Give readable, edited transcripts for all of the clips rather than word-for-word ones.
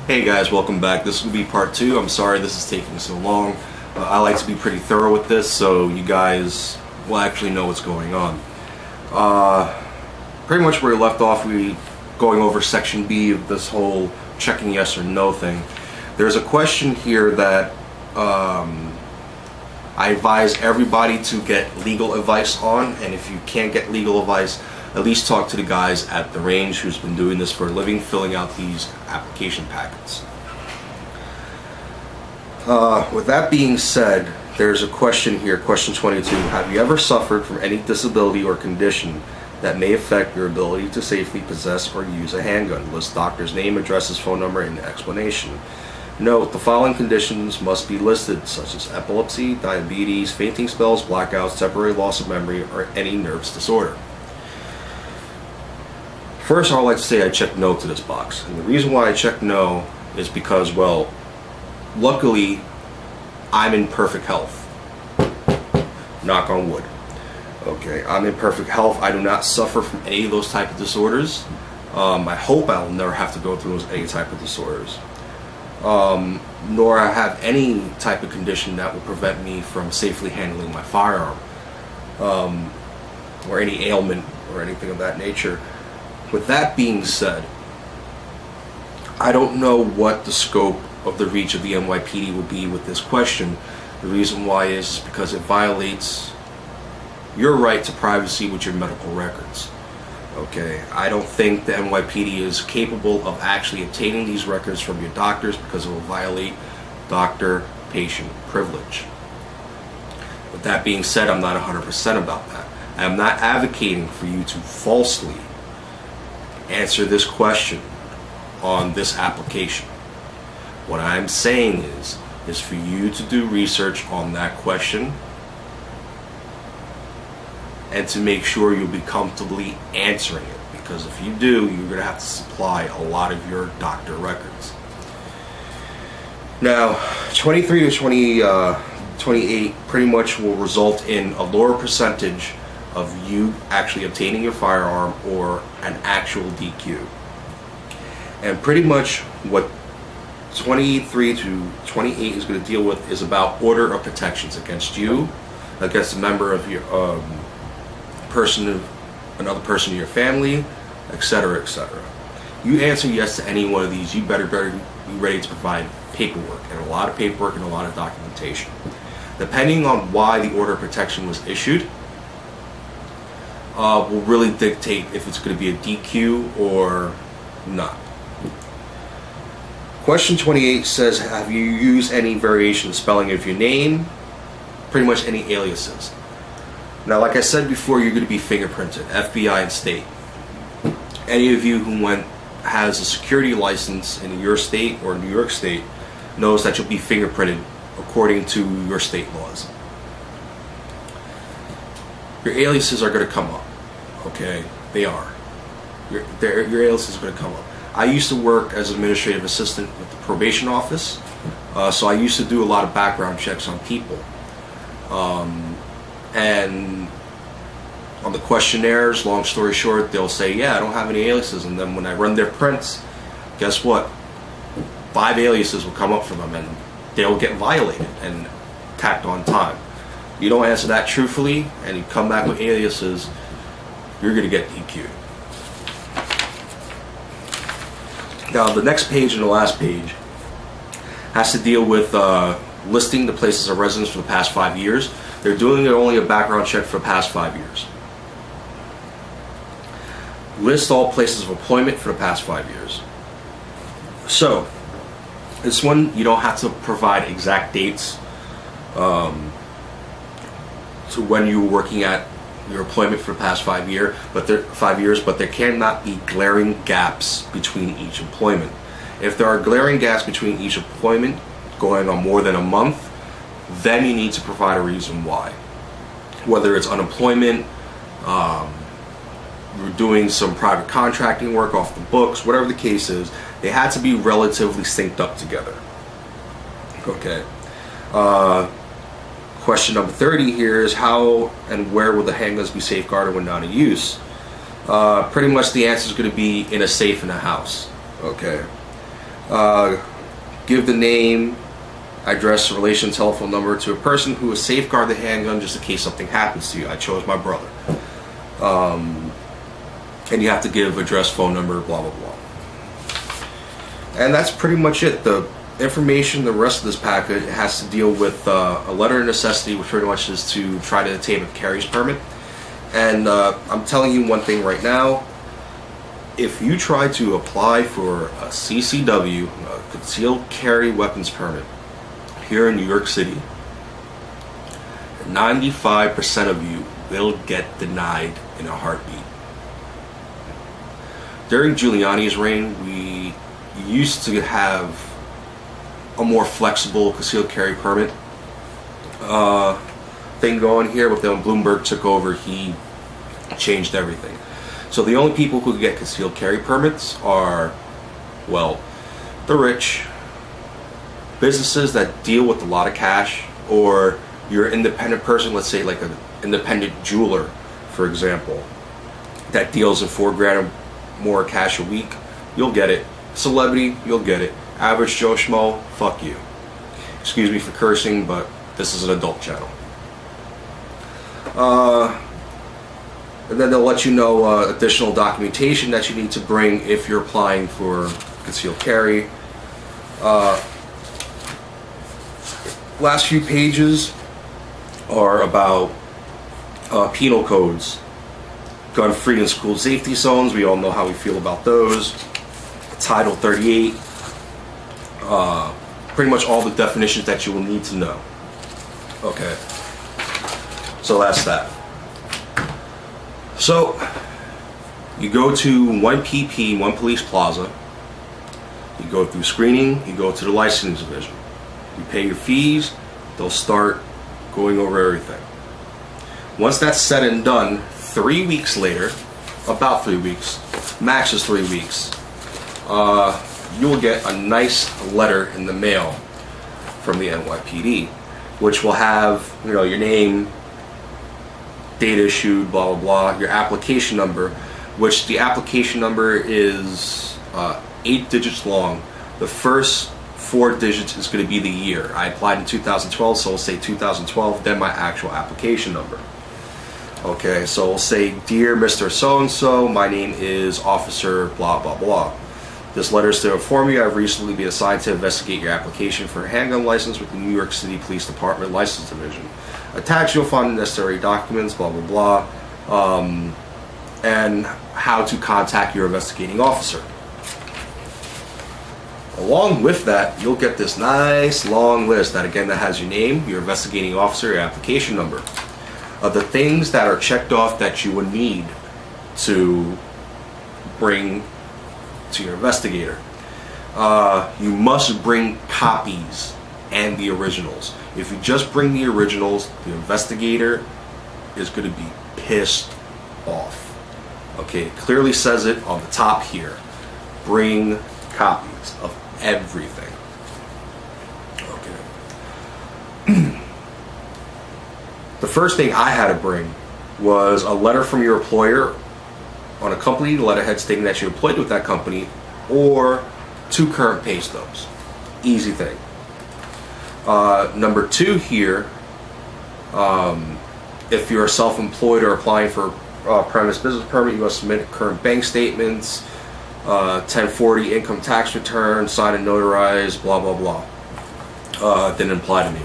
Hey guys, welcome back. This will be part 2. I'm sorry this is taking so long. I like to be pretty thorough with this so you guys will actually know what's going on. Pretty much where we left off, we going over section B of this whole checking yes or no thing. There's a question here that I advise everybody to get legal advice on, and if you can't get legal advice, at least talk to the guys at the range who's been doing this for a living, filling out these application packets. With that being said, there's a question here, question 22. Have you ever suffered from any disability or condition that may affect your ability to safely possess or use a handgun? List doctor's name, addresses, phone number, and explanation. Note, the following conditions must be listed, such as epilepsy, diabetes, fainting spells, blackouts, temporary loss of memory, or any nervous disorder. First, I would like to say I checked no to this box. And the reason why I checked no is because, well, luckily, I'm in perfect health. Knock on wood. Okay, I'm in perfect health. I do not suffer from any of those type of disorders. I hope I'll never have to go through any type of disorders. Nor I have any type of condition that will prevent me from safely handling my firearm. Or any ailment or anything of that nature. With that being said, I don't know what the scope of the reach of the NYPD would be with this question. The reason why is because it violates your right to privacy with your medical records. Okay, I don't think the NYPD is capable of actually obtaining these records from your doctors because it will violate doctor-patient privilege. With that being said, I'm not 100% about that. I am not advocating for you to falsely answer this question on this application. What I'm saying is for you to do research on that question and to make sure you'll be comfortably answering it, because if you do, you're going to have to supply a lot of your doctor records. Now, 23 to 28 pretty much will result in a lower percentage of you actually obtaining your firearm or an actual DQ. And pretty much what 23 to 28 is going to deal with is about order of protections against you, against a member of your another person in your family, etc., etc. You answer yes to any one of these, you better be ready to provide paperwork, and a lot of paperwork and a lot of documentation. Depending on why the order of protection was issued, will really dictate if it's going to be a DQ or not. Question 28 says, have you used any variation of spelling of your name? Pretty much any aliases. Now, like I said before, you're going to be fingerprinted, FBI and state. Any of you who has a security license in your state or New York State knows that you'll be fingerprinted according to your state laws. Your aliases are going to come up. Okay, they are. Your aliases are going to come up. I used to work as an administrative assistant with the probation office, so I used to do a lot of background checks on people. And on the questionnaires, long story short, they'll say, yeah, I don't have any aliases. And then when I run their prints, guess what? 5 aliases will come up for them, and they'll get violated and tacked on time. You don't answer that truthfully, and you come back with aliases, you're going to get DQ'd. Now, the next page and the last page has to deal with listing the places of residence for the past 5 years. They're doing only a background check for the past 5 years. List all places of employment for the past 5 years. So, this one, you don't have to provide exact dates to when you were working at your employment for the past 5 years, but there cannot be glaring gaps between each employment. If there are glaring gaps between each employment going on more than a month, then you need to provide a reason why. Whether it's unemployment, you're doing some private contracting work off the books, whatever the case is, they had to be relatively synced up together. Okay. Question number 30 here is how and where will the handguns be safeguarded when not in use? Pretty much the answer is going to be in a safe in a house. Okay. Give the name, address, relation, telephone number to a person who will safeguard the handgun just in case something happens to you. I chose my brother. And you have to give address, phone number, blah, blah, blah. And that's pretty much it. The information, the rest of this packet has to deal with a letter of necessity, which pretty much is to try to obtain a carrier's permit. And I'm telling you one thing right now. If you try to apply for a CCW, a concealed carry weapons permit, here in New York City, 95% of you will get denied in a heartbeat. During Giuliani's reign, we used to have a more flexible concealed carry permit thing going here, but then when Bloomberg took over, he changed everything. So the only people who can get concealed carry permits are, well, the rich, businesses that deal with a lot of cash, or you're an independent person, let's say like an independent jeweler, for example, that deals in $4,000 or more cash a week, you'll get it. Celebrity, you'll get it. Average Joe Schmo, fuck you. Excuse me for cursing, but this is an adult channel. And then they'll let you know additional documentation that you need to bring if you're applying for concealed carry. Last few pages are about penal codes, gun-free and school safety zones. We all know how we feel about those. Title 38. Pretty much all the definitions that you will need to know. Okay. So that's that. So, you go to 1PP, 1 Police Plaza, you go through screening, you go to the licensing division. You pay your fees, they'll start going over everything. Once that's said and done, 3 weeks later, about 3 weeks, max is 3 weeks, you will get a nice letter in the mail from the NYPD, which will have, you know, your name, date issued, blah blah blah, your application number, which the application number is 8 digits long. The first 4 digits is going to be the year. I applied in 2012, so we'll say 2012, then my actual application number. Okay, so we'll say, Dear Mr. So-and-so, my name is Officer blah blah blah. This letter is to inform you I've recently been assigned to investigate your application for a handgun license with the New York City Police Department License Division. Attached, you'll find the necessary documents, blah blah blah, and how to contact your investigating officer. Along with that, you'll get this nice long list that has your name, your investigating officer, your application number, of the things that are checked off that you would need to bring to your investigator. You must bring copies and the originals. If you just bring the originals, the investigator is going to be pissed off. Okay, it clearly says it on the top here. Bring copies of everything. Okay. The first thing I had to bring was a letter from your employer on a company letterhead stating that you employed with that company, or 2 current pay stubs. Easy thing. Number 2 here, if you're self-employed or applying for premise business permit, you must submit current bank statements, 1040 income tax return, signed and notarized, blah blah blah. Didn't apply to me.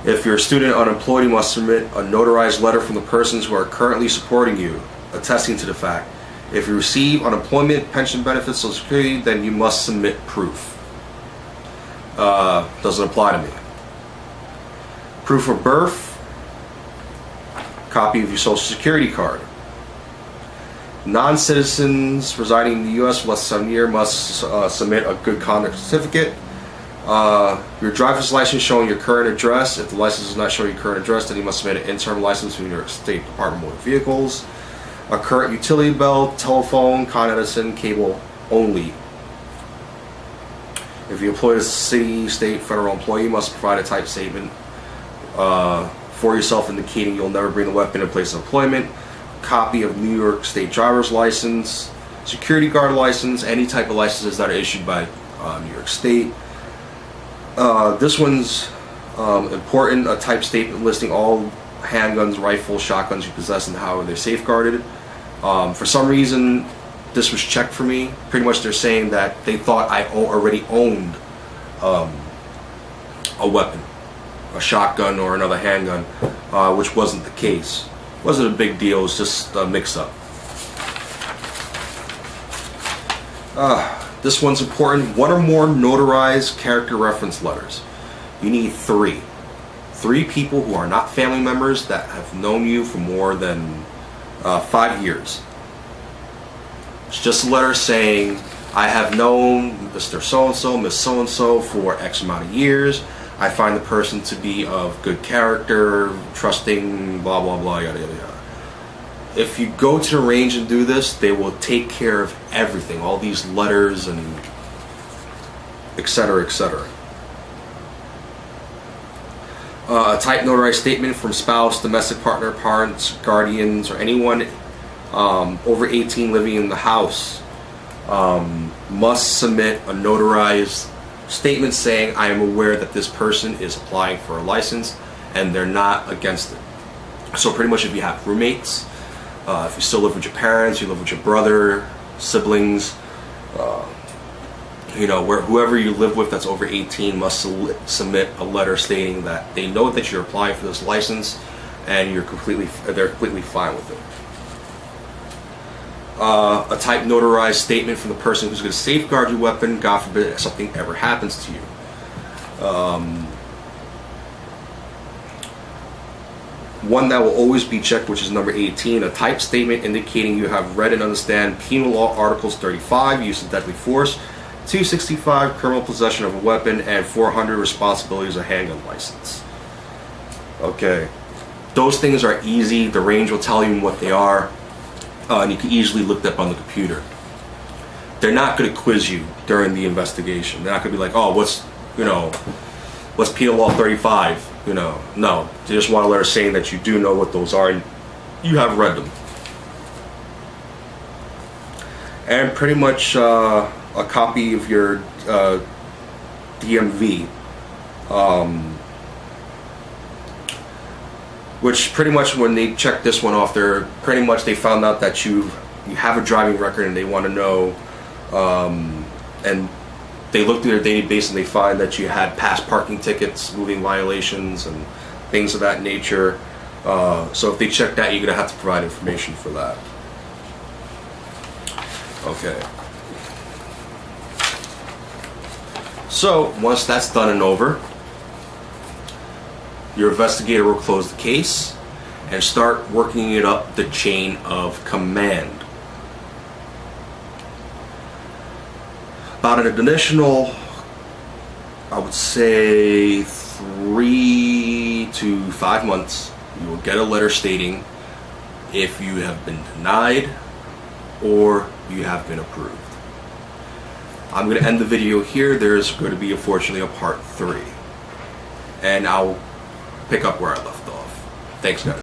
If you're a student unemployed, you must submit a notarized letter from the persons who are currently supporting you, attesting to the fact. If you receive unemployment, pension benefits, Social Security, then you must submit proof. Doesn't apply to me. Proof of birth, copy of your Social Security card. Non-citizens residing in the U.S. for less than 7 years must submit a good conduct certificate. Your driver's license showing your current address. If the license does not show your current address, then you must submit an interim license to the New York State Department of Motor Vehicles. A current utility bill, telephone, Con Edison, cable only. If you employ as a city, state, federal employee, you must provide a type statement for yourself indicating you'll never bring a weapon in place of employment. Copy of New York State driver's license, security guard license, any type of licenses that are issued by New York State. This one's important, a type statement listing all handguns, rifles, shotguns you possess and how they're safeguarded. For some reason, this was checked for me. Pretty much they're saying that they thought I already owned a weapon, a shotgun or another handgun, which wasn't the case. It wasn't a big deal, it was just a mix-up. This one's important. One or more notarized character reference letters. You need 3. 3 people who are not family members that have known you for more than 5 years. It's just a letter saying, I have known Mr. So-and-so, Miss So-and-so for X amount of years. I find the person to be of good character, trusting, blah, blah, blah, yada, yada, yada. If you go to the range and do this, they will take care of everything, all these letters and etc., etc. A type notarized statement from spouse, domestic partner, parents, guardians, or anyone over 18 living in the house must submit a notarized statement saying, I am aware that this person is applying for a license and they're not against it. So pretty much if you have roommates, if you still live with your parents, you live with your brother, siblings, whoever you live with that's over 18 must submit a letter stating that they know that you're applying for this license and they're completely fine with it. A type notarized statement from the person who's going to safeguard your weapon, God forbid if something ever happens to you. One that will always be checked, which is number 18, a type statement indicating you have read and understand Penal Law Articles 35, use of deadly force, 265, criminal possession of a weapon, and 400, responsibilities of handgun license. Okay, those things are easy. The range will tell you what they are, and you can easily look them up on the computer. They're not going to quiz you during the investigation. They're not going to be like, oh, what's Penal Law 35? No, they just want a letter saying that you do know what those are and you have read them. And pretty much a copy of your DMV, which pretty much when they checked this one off, they found out that you have a driving record and they want to know, and they look through their database and they find that you had past parking tickets, moving violations, and things of that nature. So if they check that, you're going to have to provide information for that. Okay. So once that's done and over, your investigator will close the case and start working it up the chain of command. About an additional, I would say 3 to 5 months, you will get a letter stating if you have been denied or you have been approved. I'm going to end the video here. There's going to be, unfortunately, a part 3. And I'll pick up where I left off. Thanks, guys.